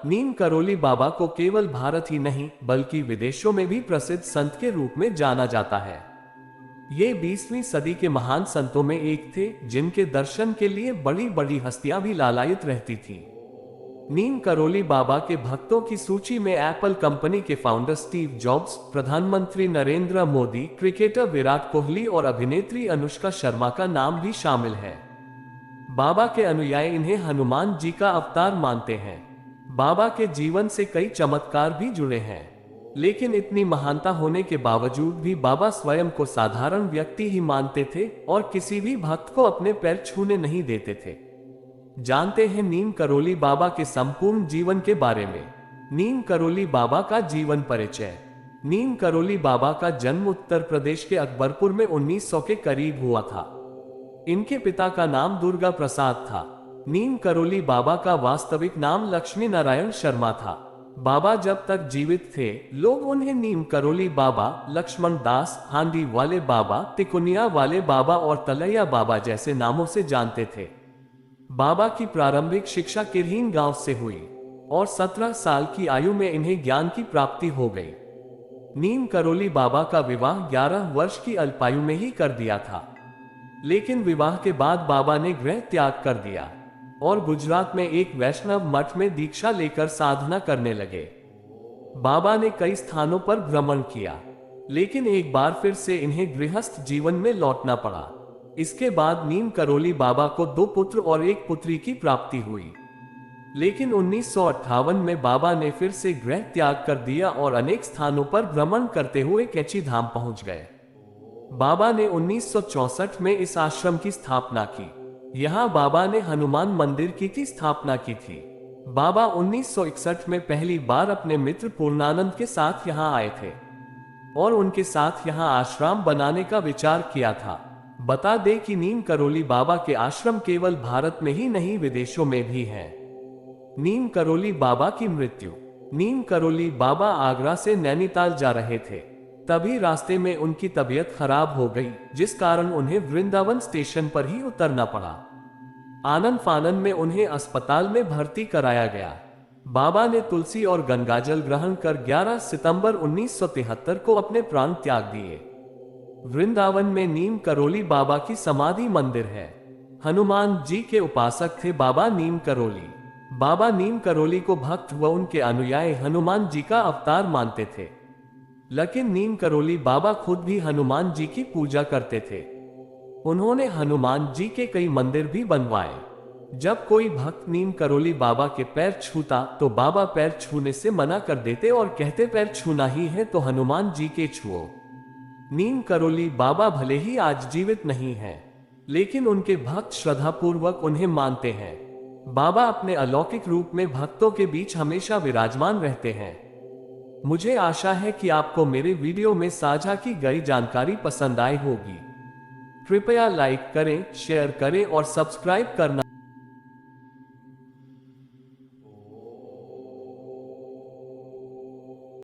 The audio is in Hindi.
नीम करोली बाबा को केवल भारत ही नहीं बल्कि विदेशों में भी प्रसिद्ध संत के रूप में जाना जाता है। ये 20वीं सदी के महान संतों में एक थे, जिनके दर्शन के लिए बड़ी बड़ी हस्तियां भी लालायित रहती थीं। नीम करोली बाबा के भक्तों की सूची में एप्पल कंपनी के फाउंडर स्टीव जॉब्स, प्रधानमंत्री नरेंद्र मोदी, क्रिकेटर विराट कोहली और अभिनेत्री अनुष्का शर्मा का नाम भी शामिल है। बाबा के अनुयायी इन्हें हनुमान जी का अवतार मानते हैं। बाबा के जीवन से कई चमत्कार भी जुड़े हैं, लेकिन इतनी महानता होने के बावजूद भी बाबा स्वयं को साधारण व्यक्ति ही मानते थे और किसी भी भक्त को अपने पैर छूने नहीं देते थे। जानते हैं नीम करोली बाबा के संपूर्ण जीवन के बारे में। नीम करोली बाबा का जीवन परिचय। नीम करोली बाबा का जन्म उत्तर प्रदेश के अकबरपुर में 1900 के करीब हुआ था। इनके पिता का नाम दुर्गा प्रसाद था। नीम करोली बाबा का वास्तविक नाम लक्ष्मी नारायण शर्मा था। बाबा जब तक जीवित थे, लोग उन्हें नीम करोली बाबा, लक्ष्मण दास, हांडी वाले बाबा, तिकुनिया वाले बाबा और तलैया बाबा जैसे नामों से जानते थे। बाबा की प्रारंभिक शिक्षा किरहीन गांव से हुई और 17 साल की आयु में इन्हें ज्ञान की प्राप्ति हो गई। नीम करोली बाबा का विवाह 11 वर्ष की अल्पायु में ही कर दिया था, लेकिन विवाह के बाद बाबा ने गृह त्याग कर दिया और गुजरात में एक वैष्णव मठ में दीक्षा लेकर साधना करने लगे। बाबा ने कई स्थानों पर भ्रमण किया, लेकिन एक बार फिर से इन्हें गृहस्थ जीवन में लौटना पड़ा। इसके बाद नीम करोली बाबा को 2 पुत्र और 1 पुत्री की प्राप्ति हुई, लेकिन 1958 में बाबा ने फिर से गृह त्याग कर दिया और अनेक स्थानों पर भ्रमण करते हुए कैची धाम पहुंच गए। बाबा ने 1964 में इस आश्रम की स्थापना की। यहाँ बाबा ने हनुमान मंदिर की स्थापना की थी। बाबा 1961 में पहली बार अपने मित्र पूर्णानंद के साथ यहाँ आए थे और उनके साथ यहाँ आश्रम बनाने का विचार किया था। बता दें कि नीम करोली बाबा के आश्रम केवल भारत में ही नहीं विदेशों में भी हैं। नीम करोली बाबा की मृत्यु। नीम करोली बाबा आगरा से नैनीताल जा रहे थे, तभी रास्ते में उनकी तबीयत खराब हो गई, जिस कारण उन्हें वृंदावन स्टेशन पर ही उतरना पड़ा। आनन फानन में उन्हें अस्पताल में भर्ती कराया गया। बाबा ने तुलसी और गंगाजल ग्रहण कर 11 सितंबर 1973 को अपने प्राण त्याग दिए। वृंदावन में नीम करोली बाबा की समाधि मंदिर है। हनुमान जी के उपासक थे बाबा नीम करोली। बाबा नीम करोली को भक्त व उनके अनुयायी हनुमान जी का अवतार मानते थे, लेकिन नीम करोली बाबा खुद भी हनुमान जी की पूजा करते थे। उन्होंने हनुमान जी के कई मंदिर भी बनवाए। जब कोई भक्त नीम करोली बाबा के पैर छूता तो बाबा पैर छूने से मना कर देते और कहते पैर छूना ही है तो हनुमान जी के छुओ। नीम करोली बाबा भले ही आज जीवित नहीं हैं, लेकिन उनके भक्त श्रद्धापूर्वक उन्हें मानते हैं। बाबा अपने अलौकिक रूप में भक्तों के बीच हमेशा विराजमान रहते हैं। मुझे आशा है कि आपको मेरे वीडियो में साझा की गई जानकारी पसंद आई होगी। कृपया लाइक करें, शेयर करें और सब्सक्राइब करना